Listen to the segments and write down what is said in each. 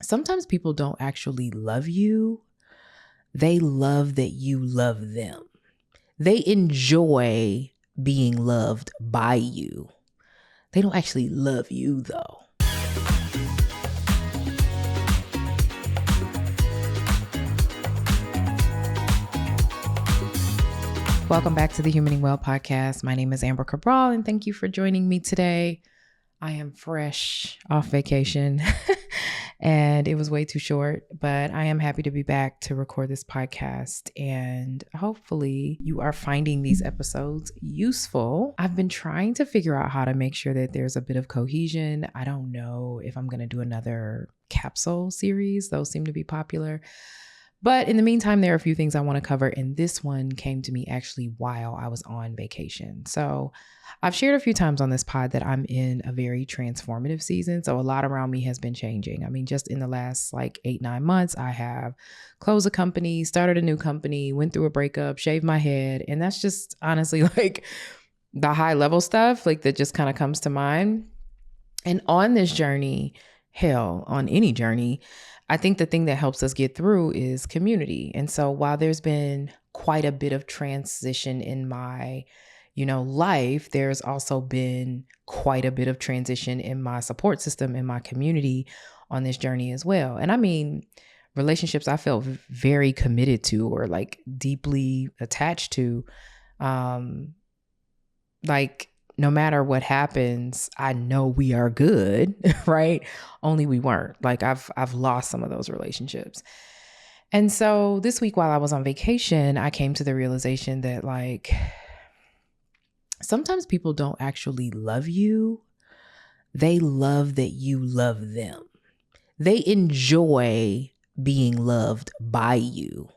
Sometimes people don't actually love you. They love that you love them. They enjoy being loved by you. They don't actually love you though. Welcome back to the Humaning Well podcast. My name is Amber Cabral and thank you for joining me today. I am fresh off vacation and it was way too short, but I am happy to be back to record this podcast and hopefully you are finding these episodes useful. I've been trying to figure out how to make sure that there's a bit of cohesion. I don't know if I'm going to do another capsule series. Those seem to be popular. But in the meantime, there are a few things I want to cover, and this one came to me actually while I was on vacation. So I've shared a few times on this pod that I'm in a very transformative season. So a lot around me has been changing. I mean, just in the last 8-9 months, I have closed a company, started a new company, went through a breakup, shaved my head. And that's just honestly the high level stuff that just kind of comes to mind. And on this journey, on any journey, I think the thing that helps us get through is community. And so while there's been quite a bit of transition in my, life, there's also been quite a bit of transition in my support system, in my community on this journey as well. And I mean, relationships I felt very committed to or deeply attached to, no matter what happens, I know we are good, right? Only we weren't. I've lost some of those relationships. And so this week while I was on vacation, I came to the realization that sometimes people don't actually love you. They love that you love them. They enjoy being loved by you.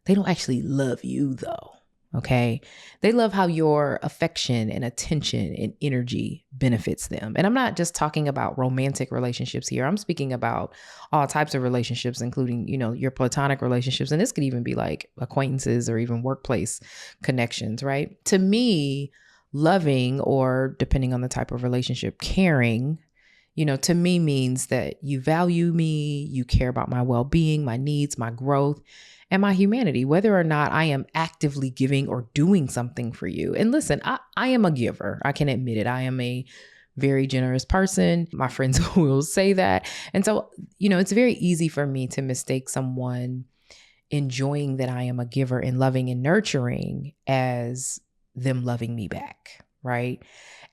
They don't actually love you though. Okay. They love how your affection and attention and energy benefits them. And I'm not just talking about romantic relationships here. I'm speaking about all types of relationships, including, your platonic relationships. And this could even be acquaintances or even workplace connections, right? To me, loving, or depending on the type of relationship, caring, to me means that you value me, you care about my well-being, my needs, my growth, and my humanity, whether or not I am actively giving or doing something for you. And listen, I am a giver. I can admit it. I am a very generous person. My friends will say that. And so, it's very easy for me to mistake someone enjoying that I am a giver and loving and nurturing as them loving me back, right?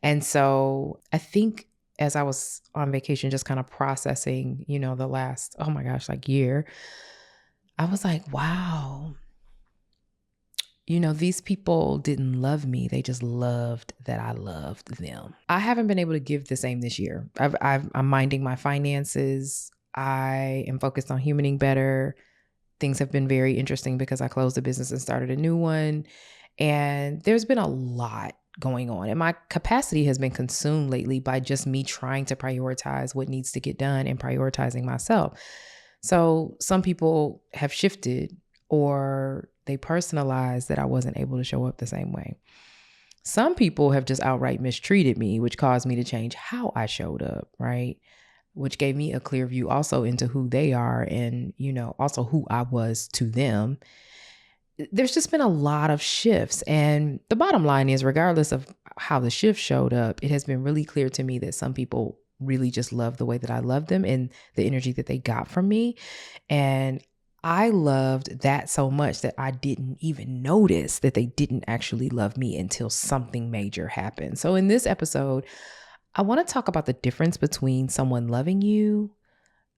And so I think as I was on vacation, just kind of processing, the last, year, I was like, wow, these people didn't love me. They just loved that I loved them. I haven't been able to give the same this year. I'm minding my finances. I am focused on humaning better. Things have been very interesting because I closed the business and started a new one. And there's been a lot going on. And my capacity has been consumed lately by just me trying to prioritize what needs to get done and prioritizing myself. So some people have shifted or they personalized that I wasn't able to show up the same way. Some people have just outright mistreated me, which caused me to change how I showed up, right? Which gave me a clear view also into who they are and, also who I was to them. There's just been a lot of shifts. And the bottom line is, regardless of how the shift showed up, it has been really clear to me that some people really just love the way that I love them and the energy that they got from me. And I loved that so much that I didn't even notice that they didn't actually love me until something major happened. So in this episode, I want to talk about the difference between someone loving you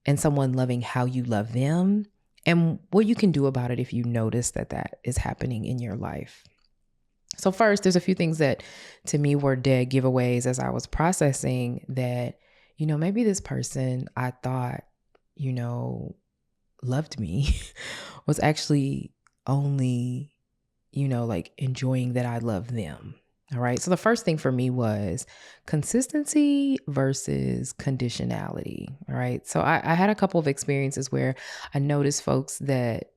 and someone loving how you love them and what you can do about it if you notice that is happening in your life. So first, there's a few things that to me were dead giveaways as I was processing that, maybe this person I thought, loved me was actually only, enjoying that I love them. All right. So the first thing for me was consistency versus conditionality. All right. So I had a couple of experiences where I noticed folks that,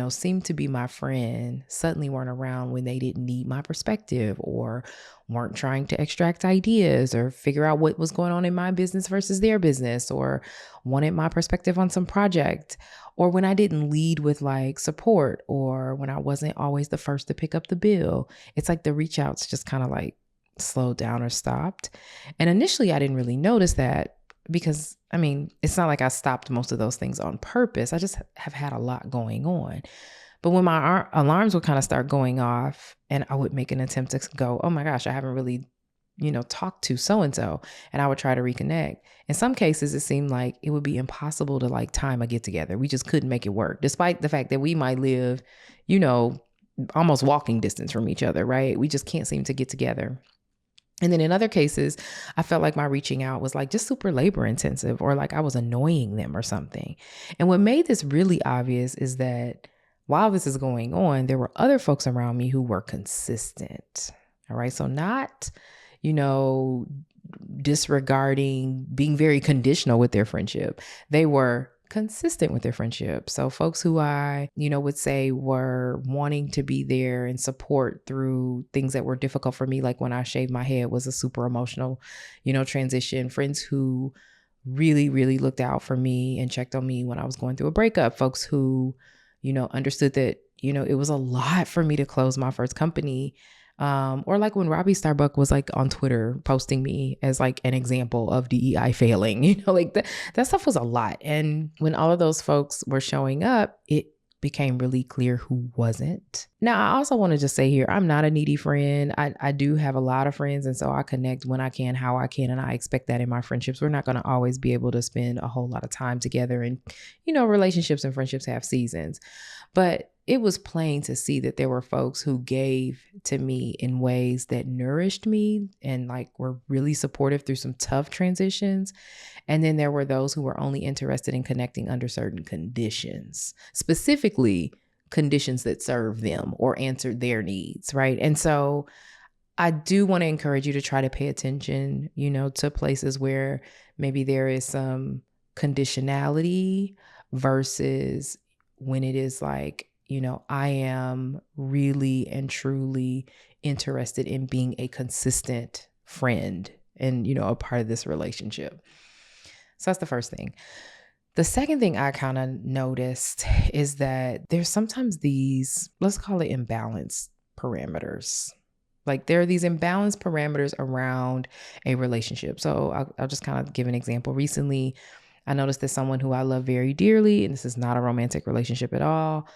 seemed to be my friend suddenly weren't around when they didn't need my perspective or weren't trying to extract ideas or figure out what was going on in my business versus their business or wanted my perspective on some project, or when I didn't lead with like support, or when I wasn't always the first to pick up the bill. It's like the reach outs just kind of like slowed down or stopped. And initially I didn't really notice that because it's not like I stopped most of those things on purpose. I just have had a lot going on. But when my alarms would kind of start going off and I would make an attempt to go, oh my gosh, I haven't really, talked to so-and-so, and I would try to reconnect. In some cases, it seemed like it would be impossible to like time a get together. We just couldn't make it work, despite the fact that we might live, almost walking distance from each other, right? We just can't seem to get together. And then in other cases, I felt like my reaching out was like just super labor intensive, or like I was annoying them or something. And what made this really obvious is that while this is going on, there were other folks around me who were consistent. All right. So not, disregarding, being very conditional with their friendship. They were consistent with their friendship. So folks who I, would say were wanting to be there and support through things that were difficult for me, like when I shaved my head was a super emotional, transition. Friends who really, really looked out for me and checked on me when I was going through a breakup. Folks who, understood that, it was a lot for me to close my first company. Or like when Robbie Starbuck was like on Twitter posting me as like an example of DEI failing, like that stuff was a lot. And when all of those folks were showing up, it became really clear who wasn't. Now, I also want to just say here, I'm not a needy friend. I do have a lot of friends. And so I connect when I can, how I can. And I expect that in my friendships. We're not going to always be able to spend a whole lot of time together. And, relationships and friendships have seasons. But it was plain to see that there were folks who gave to me in ways that nourished me and like were really supportive through some tough transitions. And then there were those who were only interested in connecting under certain conditions, specifically conditions that serve them or answered their needs, right? And so I do want to encourage you to try to pay attention, to places where maybe there is some conditionality versus when it is like, I am really and truly interested in being a consistent friend and, a part of this relationship. So that's the first thing. The second thing I kind of noticed is that there's sometimes these, let's call it imbalanced parameters. Like there are these imbalanced parameters around a relationship. So I'll just kind of give an example. Recently, I noticed that someone who I love very dearly, and this is not a romantic relationship at all,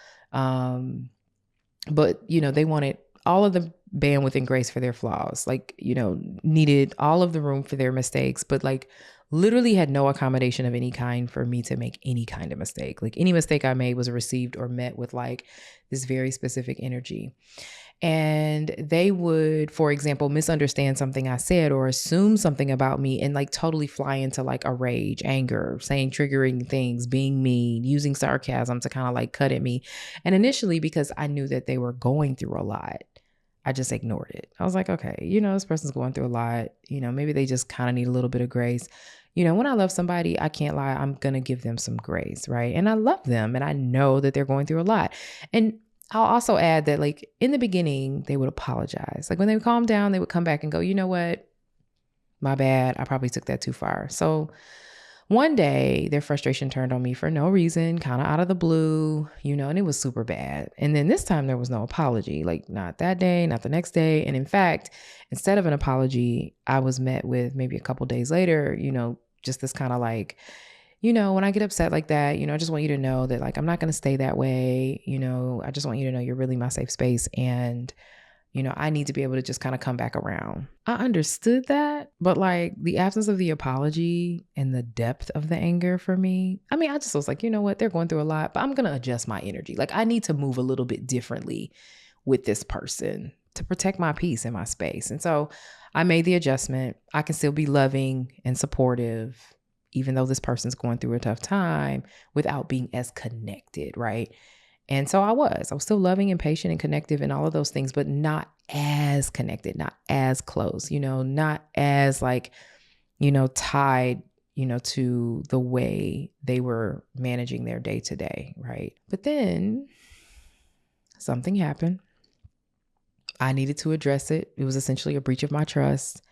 but, they wanted all of the bandwidth and grace for their flaws, like, needed all of the room for their mistakes, but like literally had no accommodation of any kind for me to make any kind of mistake. Like any mistake I made was received or met with like this very specific energy. And they would, for example, misunderstand something I said or assume something about me and like totally fly into like a rage, anger, saying triggering things, being mean, using sarcasm to kind of like cut at me. And initially, because I knew that they were going through a lot, I just ignored it. I was like, okay, this person's going through a lot. Maybe they just kind of need a little bit of grace. When I love somebody, I can't lie, I'm going to give them some grace, right? And I love them and I know that they're going through a lot. And I'll also add that like in the beginning, they would apologize. Like when they would calm down, they would come back and go, you know what? My bad. I probably took that too far. So one day their frustration turned on me for no reason, kind of out of the blue, and it was super bad. And then this time there was no apology, like not that day, not the next day. And in fact, instead of an apology, I was met with maybe a couple days later, just this kind of like, when I get upset like that, I just want you to know that like, I'm not going to stay that way. I just want you to know you're really my safe space. And, I need to be able to just kind of come back around. I understood that, but like the absence of the apology and the depth of the anger for me, I just was like, you know what, they're going through a lot, but I'm going to adjust my energy. Like I need to move a little bit differently with this person to protect my peace and my space. And so I made the adjustment. I can still be loving and supportive even though this person's going through a tough time, without being as connected, right? And so I was still loving and patient and connective and all of those things, but not as connected, not as close, not as like, tied, to the way they were managing their day to day, right? But then Something happened. I needed to address it. It was essentially a breach of my trust.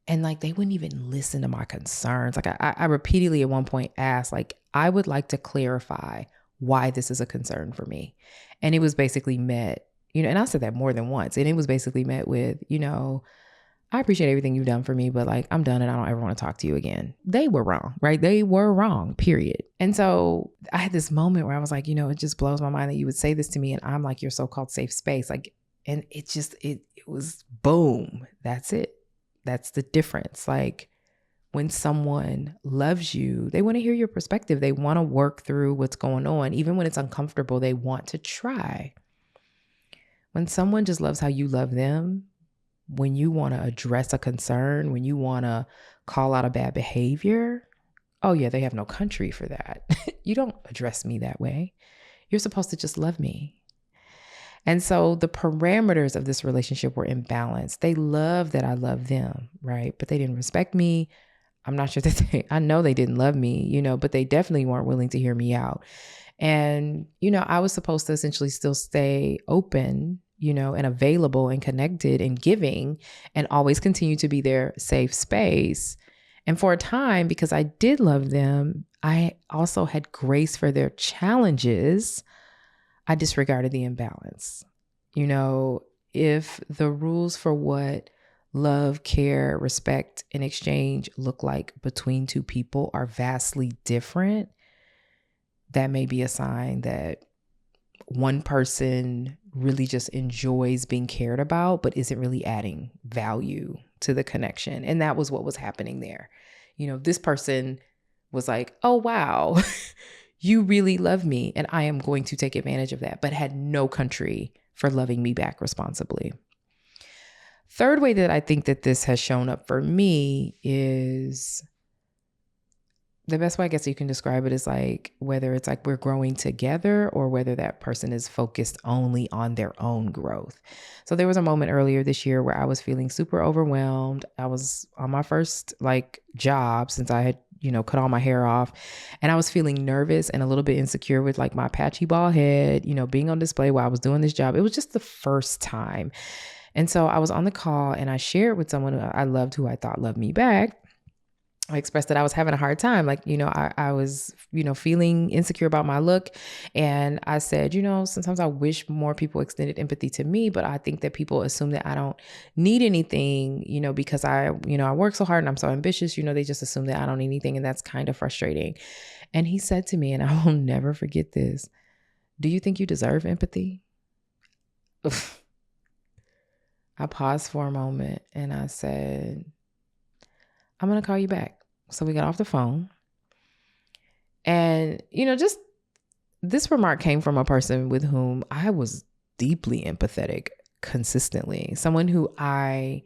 And like, they wouldn't even listen to my concerns. Like I repeatedly at one point asked, like, I would like to clarify why this is a concern for me. And it was basically met, and I said that more than once. And it was basically met with, I appreciate everything you've done for me, but like, I'm done and I don't ever want to talk to you again. They were wrong, right? They were wrong, period. And so I had this moment where I was like, it just blows my mind that you would say this to me and I'm like your so-called safe space. Like, and it was boom. That's it. That's the difference. Like, when someone loves you, they want to hear your perspective. They want to work through what's going on. Even when it's uncomfortable, they want to try. When someone just loves how you love them, when you want to address a concern, when you want to call out a bad behavior, oh yeah, they have no country for that. You don't address me that way. You're supposed to just love me. And so the parameters of this relationship were imbalanced. They love that I love them, right? But they didn't respect me. I'm not sure that I know they didn't love me, but they definitely weren't willing to hear me out. And, I was supposed to essentially still stay open, and available and connected and giving and always continue to be their safe space. And for a time, because I did love them, I also had grace for their challenges. I disregarded the imbalance. If the rules for what love, care, respect, and exchange look like between two people are vastly different, that may be a sign that one person really just enjoys being cared about, but isn't really adding value to the connection. And that was what was happening there. This person was like, oh, wow, you really love me and I am going to take advantage of that, but had no country for loving me back responsibly. Third way that I think that this has shown up for me is the best way I guess you can describe it is like whether it's like we're growing together or whether that person is focused only on their own growth. So there was a moment earlier this year where I was feeling super overwhelmed. I was on my first job since I had, cut all my hair off, and I was feeling nervous and a little bit insecure with like my patchy bald head, being on display while I was doing this job. It was just the first time. And so I was on the call and I shared with someone who I loved, who I thought loved me back. I expressed that I was having a hard time. I was, feeling insecure about my look. And I said, sometimes I wish more people extended empathy to me, but I think that people assume that I don't need anything, because I work so hard and I'm so ambitious, they just assume that I don't need anything. And that's kind of frustrating. And he said to me, and I will never forget this, do you think you deserve empathy? I paused for a moment and I said, I'm going to call you back. So we got off the phone. And, just this remark came from a person with whom I was deeply empathetic consistently. Someone who I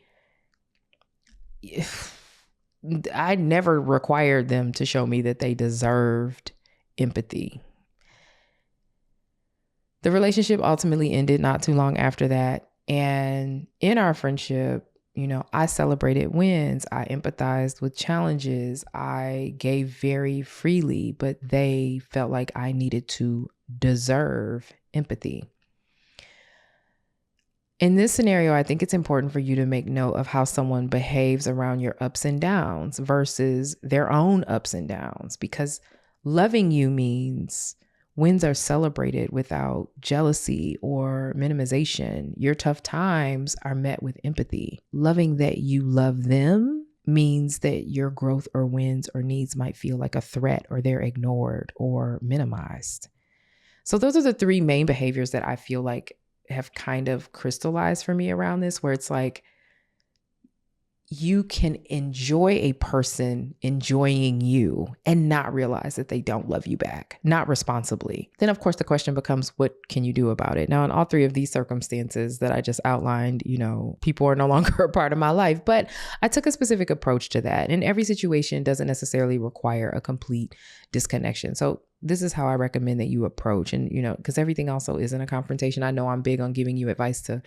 never required them to show me that they deserved empathy. The relationship ultimately ended not too long after that. And in our friendship, I celebrated wins. I empathized with challenges. I gave very freely, but they felt like I needed to deserve empathy. In this scenario, I think it's important for you to make note of how someone behaves around your ups and downs versus their own ups and downs, because loving you means wins are celebrated without jealousy or minimization. Your tough times are met with empathy. Loving that you love them means that your growth or wins or needs might feel like a threat or they're ignored or minimized. So those are the three main behaviors that I feel like have kind of crystallized for me around this, where it's like, you can enjoy a person enjoying you and not realize that they don't love you back, not responsibly. Then, of course, the question becomes, what can you do about it? Now, in all three of these circumstances that I just outlined, people are no longer a part of my life, but I took a specific approach to that. And every situation doesn't necessarily require a complete disconnection. So this is how I recommend that you approach. And, because everything also isn't a confrontation. I know I'm big on giving you advice to,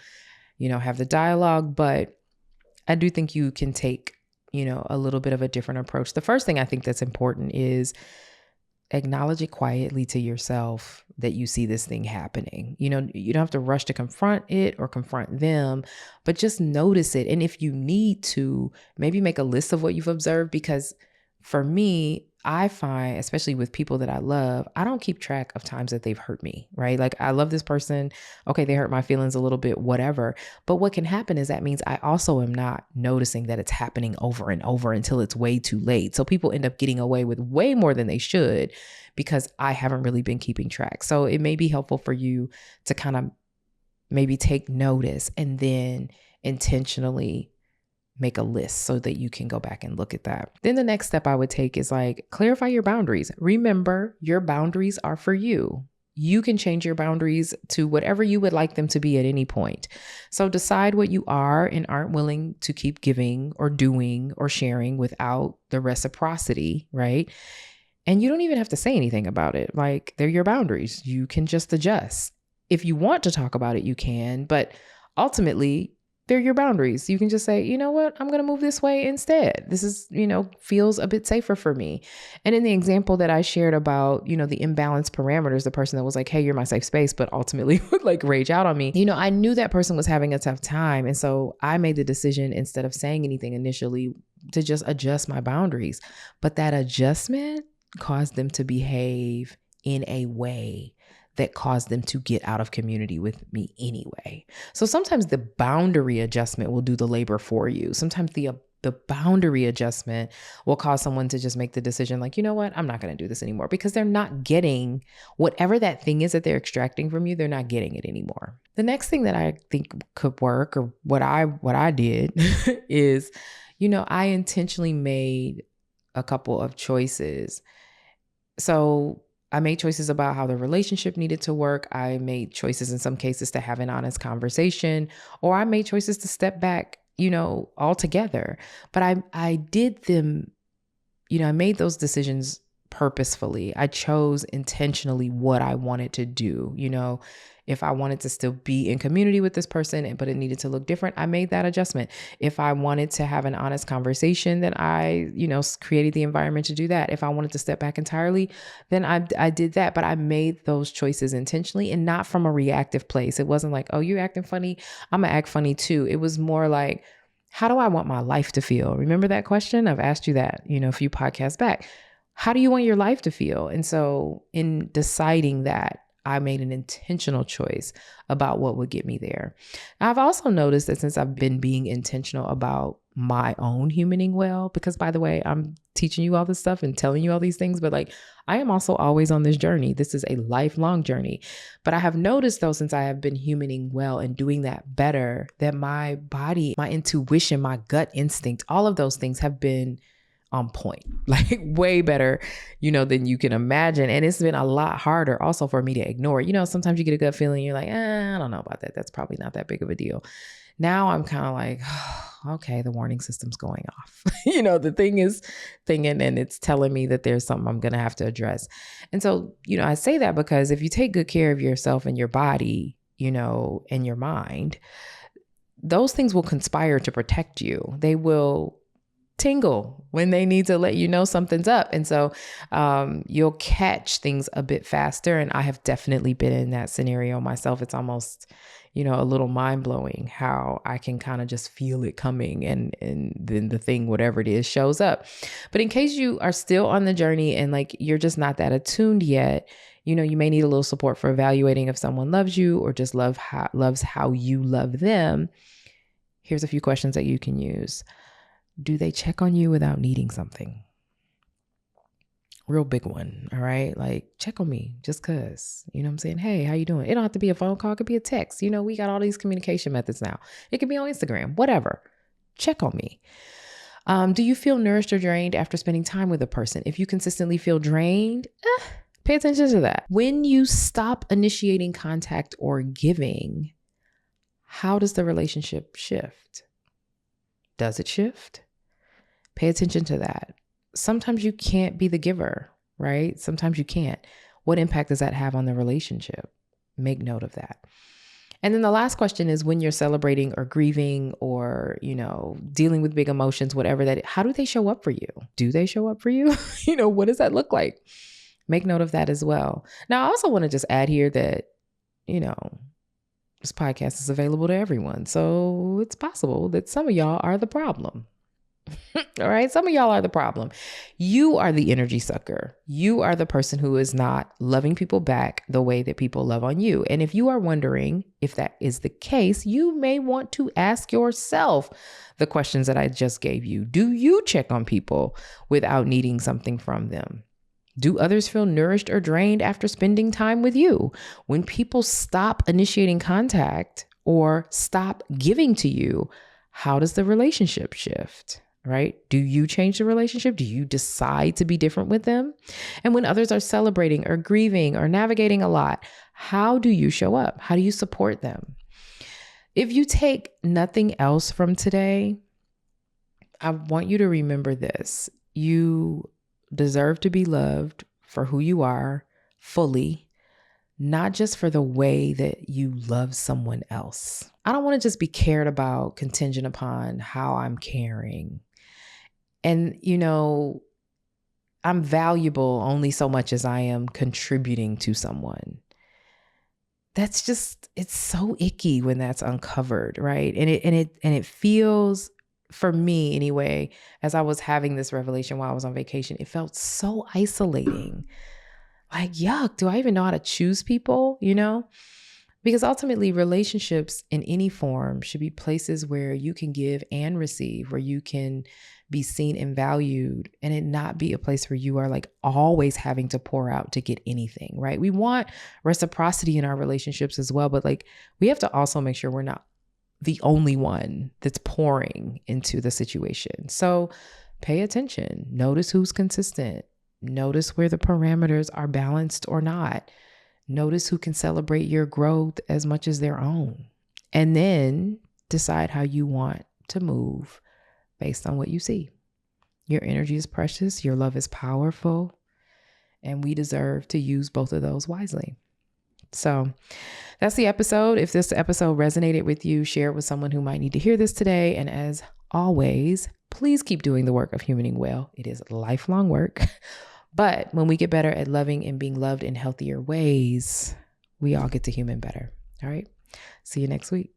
have the dialogue, but I do think you can take, a little bit of a different approach. The first thing I think that's important is acknowledge it quietly to yourself that you see this thing happening. You know, you don't have to rush to confront it or confront them, but just notice it. And if you need to, maybe make a list of what you've observed, because for me, I find, especially with people that I love, I don't keep track of times that they've hurt me, right? Like, I love this person. Okay, they hurt my feelings a little bit, whatever. But what can happen is that means I also am not noticing that it's happening over and over until it's way too late. So people end up getting away with way more than they should because I haven't really been keeping track. So it may be helpful for you to kind of maybe take notice and then intentionally make a list so that you can go back and look at that. Then the next step I would take is like, clarify your boundaries. Remember, your boundaries are for you. You can change your boundaries to whatever you would like them to be at any point. So decide what you are and aren't willing to keep giving or doing or sharing without the reciprocity, right? And you don't even have to say anything about it. Like, they're your boundaries. You can just adjust. If you want to talk about it, you can, but ultimately, they're your boundaries. You can just say, you know what, I'm going to move this way instead. This is, feels a bit safer for me. And in the example that I shared about, the imbalanced parameters, the person that was like, hey, you're my safe space, but ultimately would like rage out on me. I knew that person was having a tough time. And so I made the decision, instead of saying anything initially, to just adjust my boundaries. But that adjustment caused them to behave in a way that caused them to get out of community with me anyway. So sometimes the boundary adjustment will do the labor for you. Sometimes the boundary adjustment will cause someone to just make the decision like, you know what, I'm not going to do this anymore, because they're not getting whatever that thing is that they're extracting from you. They're not getting it anymore. The next thing that I think could work, or what I did is, I intentionally made a couple of choices. So I made choices about how the relationship needed to work. I made choices in some cases to have an honest conversation, or I made choices to step back, altogether. But I did them, I made those decisions purposefully. I chose intentionally what I wanted to do. If I wanted to still be in community with this person, but it needed to look different, I made that adjustment. If I wanted to have an honest conversation, then I, created the environment to do that. If I wanted to step back entirely, then I did that. But I made those choices intentionally and not from a reactive place. It wasn't like, oh, you're acting funny, I'm gonna act funny too. It was more like, how do I want my life to feel? Remember that question? I've asked you that, a few podcasts back. How do you want your life to feel? And so in deciding that, I made an intentional choice about what would get me there. I've also noticed that since I've been being intentional about my own humaning well, because by the way, I'm teaching you all this stuff and telling you all these things, but like, I am also always on this journey. This is a lifelong journey. But I have noticed though, since I have been humaning well and doing that better, that my body, my intuition, my gut instinct, all of those things have been on point, like way better, than you can imagine. And it's been a lot harder also for me to ignore. Sometimes you get a gut feeling, you're like, I don't know about that. That's probably not that big of a deal. Now I'm kind of like, okay, the warning system's going off. The thing is thinking, and it's telling me that there's something I'm going to have to address. And so, I say that because if you take good care of yourself and your body, and your mind, those things will conspire to protect you. They will tingle when they need to let you know something's up. And so you'll catch things a bit faster. And I have definitely been in that scenario myself. It's almost, a little mind blowing how I can kind of just feel it coming, and then the thing, whatever it is, shows up. But in case you are still on the journey and like you're just not that attuned yet, you may need a little support for evaluating if someone loves you or just loves how you love them. Here's a few questions that you can use. Do they check on you without needing something? Real big one. All right. Like, check on me just cause, what I'm saying? Hey, how you doing? It don't have to be a phone call. It could be a text. We got all these communication methods now. It could be on Instagram, whatever. Check on me. Do you feel nourished or drained after spending time with a person? If you consistently feel drained, pay attention to that. When you stop initiating contact or giving, how does the relationship shift? Does it shift? Pay attention to that. Sometimes you can't be the giver, right? Sometimes you can't. What impact does that have on the relationship? Make note of that. And then the last question is, when you're celebrating or grieving or, dealing with big emotions, whatever that, how do they show up for you? Do they show up for you? What does that look like? Make note of that as well. Now, I also want to just add here that, this podcast is available to everyone. So it's possible that some of y'all are the problem. All right. Some of y'all are the problem. You are the energy sucker. You are the person who is not loving people back the way that people love on you. And if you are wondering if that is the case, you may want to ask yourself the questions that I just gave you. Do you check on people without needing something from them? Do others feel nourished or drained after spending time with you? When people stop initiating contact or stop giving to you, how does the relationship shift? Right? Do you change the relationship? Do you decide to be different with them? And when others are celebrating or grieving or navigating a lot, how do you show up? How do you support them? If you take nothing else from today, I want you to remember this. You deserve to be loved for who you are fully, not just for the way that you love someone else. I don't want to just be cared about contingent upon how I'm caring. And, I'm valuable only so much as I am contributing to someone. That's just, it's so icky when that's uncovered, right? And it feels, for me anyway, as I was having this revelation while I was on vacation, it felt so isolating. Like, yuck, do I even know how to choose people, Because ultimately, relationships in any form should be places where you can give and receive, where you can be seen and valued, and it not be a place where you are like always having to pour out to get anything, right? We want reciprocity in our relationships as well, but like we have to also make sure we're not the only one that's pouring into the situation. So pay attention, notice who's consistent, notice where the parameters are balanced or not. Notice who can celebrate your growth as much as their own. And then decide how you want to move based on what you see. Your energy is precious. Your love is powerful. And we deserve to use both of those wisely. So that's the episode. If this episode resonated with you, share it with someone who might need to hear this today. And as always, please keep doing the work of humaning well. It is lifelong work. But when we get better at loving and being loved in healthier ways, we all get to human better. All right. See you next week.